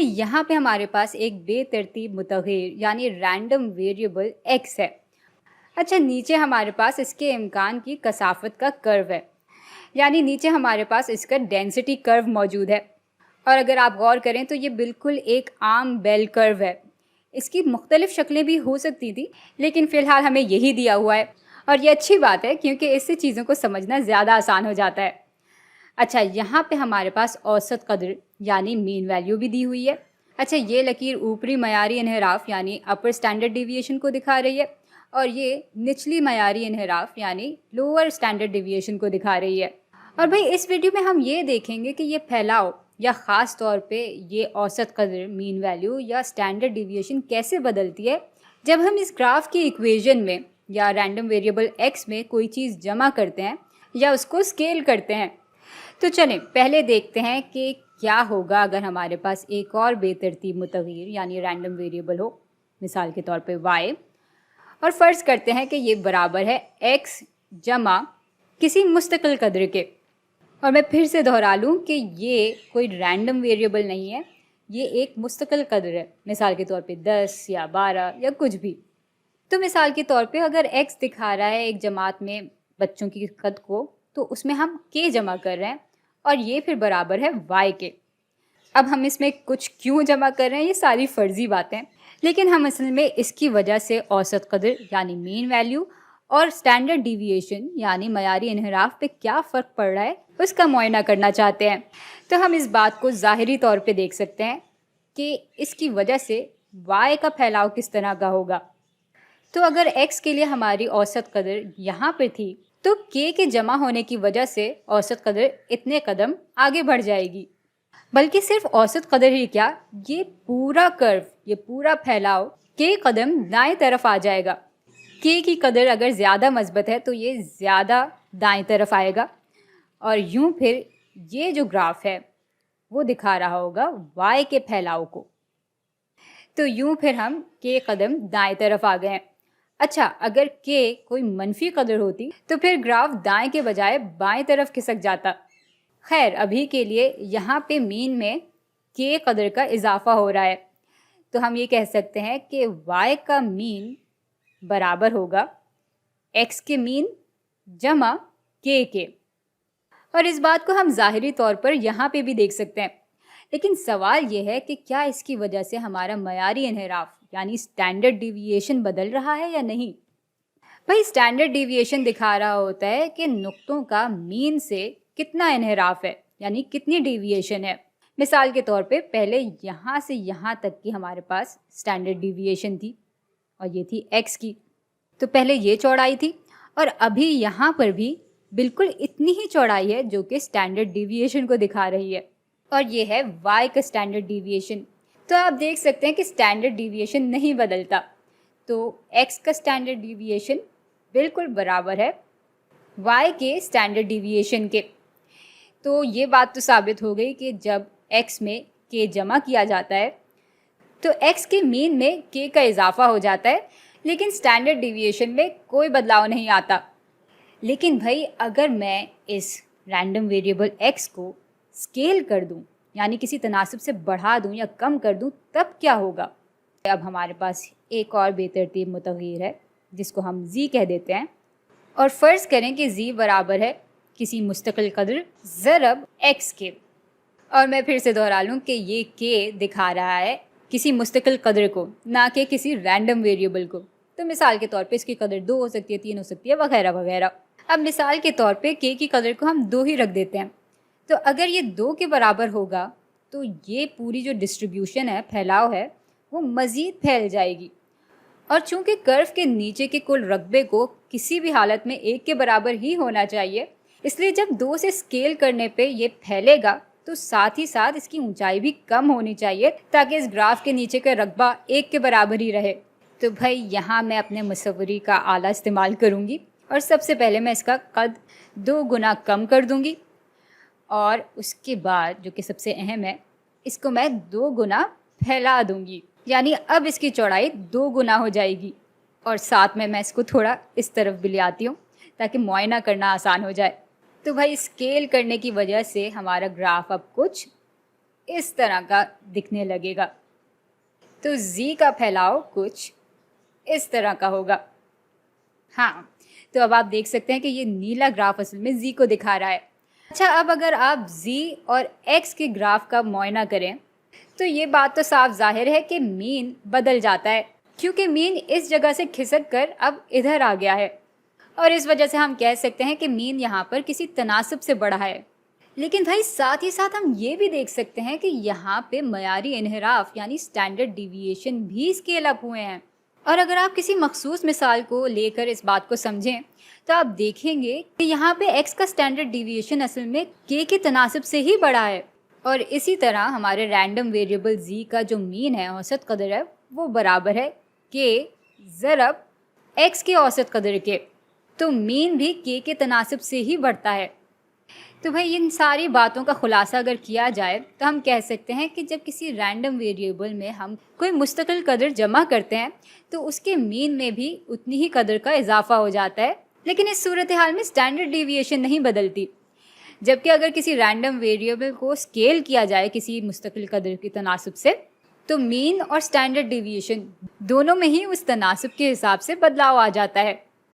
यहाँ पे हमारे पास एक बेतरतीब मुतग़िर यानी रैंडम वेरिएबल x है। अच्छा, नीचे हमारे पास इसके इम्कान की कसाफ़त का कर्व है, यानी नीचे हमारे पास इसका डेंसिटी कर्व मौजूद है। और अगर आप गौर करें तो ये बिल्कुल एक आम बेल कर्व है। इसकी मुख्तलिफ़ शक्लें भी हो सकती थी, लेकिन फ़िलहाल हमें यही दिया हुआ है और ये अच्छी बात है क्योंकि इससे चीज़ों को समझना ज़्यादा आसान हो जाता है। अच्छा, यहाँ पे हमारे पास औसत कदर यानी मीन वैल्यू भी दी हुई है। अच्छा, ये लकीर ऊपरी मयारी इन्हिराफ यानी अपर स्टैंडर्ड डिविएशन को दिखा रही है और ये निचली मयारी इन्हिराफ यानी लोअर स्टैंडर्ड डिविएशन को दिखा रही है। और भाई इस वीडियो में हम ये देखेंगे कि ये फैलाव या ख़ास तौर पे ये औसत कदर मीन वैल्यू या स्टैंडर्ड डिविएशन कैसे बदलती है जब हम इस ग्राफ की इक्वेशन में या रैंडम वेरिएबल x में कोई चीज़ जमा करते हैं या उसको स्केल करते हैं। तो चलें पहले देखते हैं कि क्या होगा अगर हमारे पास एक और बेतरतीब मुतग़िर यानी रैंडम वेरिएबल हो, मिसाल के तौर पे y, और फ़र्ज़ करते हैं कि ये बराबर है x जमा किसी मुस्तकिल कदर के। और मैं फिर से दोहरा लूँ कि ये कोई रैंडम वेरिएबल नहीं है, ये एक मुस्तकिल कदर है, मिसाल के तौर पे 10 या 12 या कुछ भी। तो मिसाल के तौर पे अगर x दिखा रहा है एक जमात में बच्चों की कद को, तो उसमें हम k जमा कर रहे हैं और ये फिर बराबर है y के। अब हम इसमें कुछ क्यों जमा कर रहे हैं ये सारी फ़र्ज़ी बातें, लेकिन हम असल में इसकी वजह से औसत कदर यानी मीन वैल्यू और स्टैंडर्ड डिविएशन यानी मयारी इन्हिराफ पे क्या फ़र्क पड़ रहा है उसका मुआयना करना चाहते हैं। तो हम इस बात को ज़ाहिरी तौर पे देख सकते हैं कि इसकी वजह से y का फैलाव किस तरह का होगा। तो अगर x के लिए हमारी औसत कदर यहाँ पर थी तो k के जमा होने की वजह से औसत कदर इतने कदम आगे बढ़ जाएगी। बल्कि सिर्फ औसत कदर ही क्या, ये पूरा कर्व, ये पूरा फैलाव k कदम दाएं तरफ आ जाएगा। k की कदर अगर ज़्यादा मजबूत है तो ये ज़्यादा दाएं तरफ आएगा और यूं फिर ये जो ग्राफ है वो दिखा रहा होगा y के फैलाव को। तो यूं फिर हम k कदम दाएं तरफ आ गए हैं। अच्छा, अगर k कोई मनफी कदर होती तो फिर ग्राफ दाएं के बजाय बाएं तरफ खिसक जाता। खैर, अभी के लिए यहाँ पे मीन में k कदर का इजाफा हो रहा है, तो हम ये कह सकते हैं कि y का मीन बराबर होगा x के मीन जमा k के। और इस बात को हम ज़ाहिरी तौर पर यहाँ पे भी देख सकते हैं, लेकिन सवाल ये है कि क्या इसकी वजह से हमारा मयारी इन्हिराफ यानी स्टैंडर्ड डिविएशन बदल रहा है या नहीं। भाई स्टैंडर्ड डिविएशन दिखा रहा होता है कि नुक्तों का मीन से कितना इन्हिराफ है, यानी कितनी डिविएशन है। मिसाल के तौर पे पहले यहाँ से यहाँ तक की हमारे पास स्टैंडर्ड डिविएशन थी और ये थी x की, तो पहले ये चौड़ाई थी और अभी यहाँ पर भी बिल्कुल इतनी ही चौड़ाई है जो कि स्टैंडर्ड डिविएशन को दिखा रही है और ये है y का स्टैंडर्ड डिविएशन। तो आप देख सकते हैं कि स्टैंडर्ड डिविएशन नहीं बदलता, तो x का स्टैंडर्ड डिविएशन बिल्कुल बराबर है y के स्टैंडर्ड डिविएशन के। तो ये बात तो साबित हो गई कि जब x में k जमा किया जाता है तो x के मीन में k का इजाफा हो जाता है, लेकिन स्टैंडर्ड डिविएशन में कोई बदलाव नहीं आता। लेकिन भाई अगर मैं इस रैंडम वेरिएबल x को स्केल कर दूं, यानी किसी तनासब से बढ़ा दूं या कम कर दूं, तब क्या होगा। अब हमारे पास एक और बेतरतीब मुतग़िर है जिसको हम z कह देते हैं और फ़र्ज़ करें कि z बराबर है किसी मुस्तकिल कदर ज़रब x के। और मैं फिर से दोहरा लूँ कि ये k दिखा रहा है किसी मुस्तकिल कदर को, ना कि किसी रैंडम वेरिएबल को। तो मिसाल के तौर पे इसकी कदर 2 हो सकती है, 3 हो सकती है, वगैरह वगैरह। अब मिसाल के तौर पे k की कदर को हम 2 ही रख देते हैं। तो अगर ये 2 के बराबर होगा तो ये पूरी जो डिस्ट्रीब्यूशन है, फैलाव है, वो मज़ीद फैल जाएगी। और चूंकि कर्व के नीचे के कुल रकबे को किसी भी हालत में 1 के बराबर ही होना चाहिए, इसलिए जब 2 से स्केल करने पे ये फैलेगा तो साथ ही साथ इसकी ऊंचाई भी कम होनी चाहिए ताकि इस ग्राफ के नीचे का रकबा 1 के बराबर ही रहे। तो भाई यहाँ मैं अपने मुसव्वरी का आला इस्तेमाल करूँगी और सबसे पहले मैं इसका कद 2 गुना कम कर दूँगी और उसके बाद जो कि सबसे अहम है, इसको मैं 2 गुना फैला दूँगी, यानी अब इसकी चौड़ाई 2 गुना हो जाएगी। और साथ में मैं इसको थोड़ा इस तरफ भी ले आती हूँ ताकि मुआयना करना आसान हो जाए। तो भाई स्केल करने की वजह से हमारा ग्राफ अब कुछ इस तरह का दिखने लगेगा। तो z का फैलाव कुछ इस तरह का होगा। हाँ, तो अब आप देख सकते हैं कि ये नीला ग्राफ असल में z को दिखा रहा है। अच्छा, अब अगर आप z और x के ग्राफ का मुआयना करें तो ये बात तो साफ जाहिर है कि मीन बदल जाता है, क्योंकि मीन इस जगह से खिसक कर अब इधर आ गया है और इस वजह से हम कह सकते हैं कि मीन यहाँ पर किसी तनासब से बढ़ा है। लेकिन भाई साथ ही साथ हम ये भी देख सकते हैं कि यहाँ पे मयारी इन्हिराफ यानी स्टैंडर्ड डिविएशन भी स्केल अप हुए हैं। और अगर आप किसी मखसूस मिसाल को लेकर इस बात को समझें तो आप देखेंगे कि यहाँ पे x का स्टैंडर्ड डिविएशन असल में k के तनासब से ही बढ़ा है। और इसी तरह हमारे रैंडम वेरिएबल z का जो मीन है, औसत कदर है, वो बराबर है k ज़रब x के औसत कदर के। तो मीन भी k के तनासब से ही बढ़ता है। तो भाई इन सारी बातों का खुलासा अगर किया जाए तो हम कह सकते हैं कि जब किसी रैंडम वेरिएबल में हम कोई मुस्तकिल कदर जमा करते हैं तो उसके मीन में भी उतनी ही कदर का इजाफा हो जाता है, लेकिन इस सूरत हाल में स्टैंडर्ड डिविएशन नहीं बदलती। जबकि अगर किसी रैंडम वेरिएबल को स्केल किया जाए किसी मुस्तकिल कदर की तनासब से तो मीन और स्टैंडर्ड डिविएशन दोनों में ही उस तनासब के हिसाब से बदलाव आ जाता है।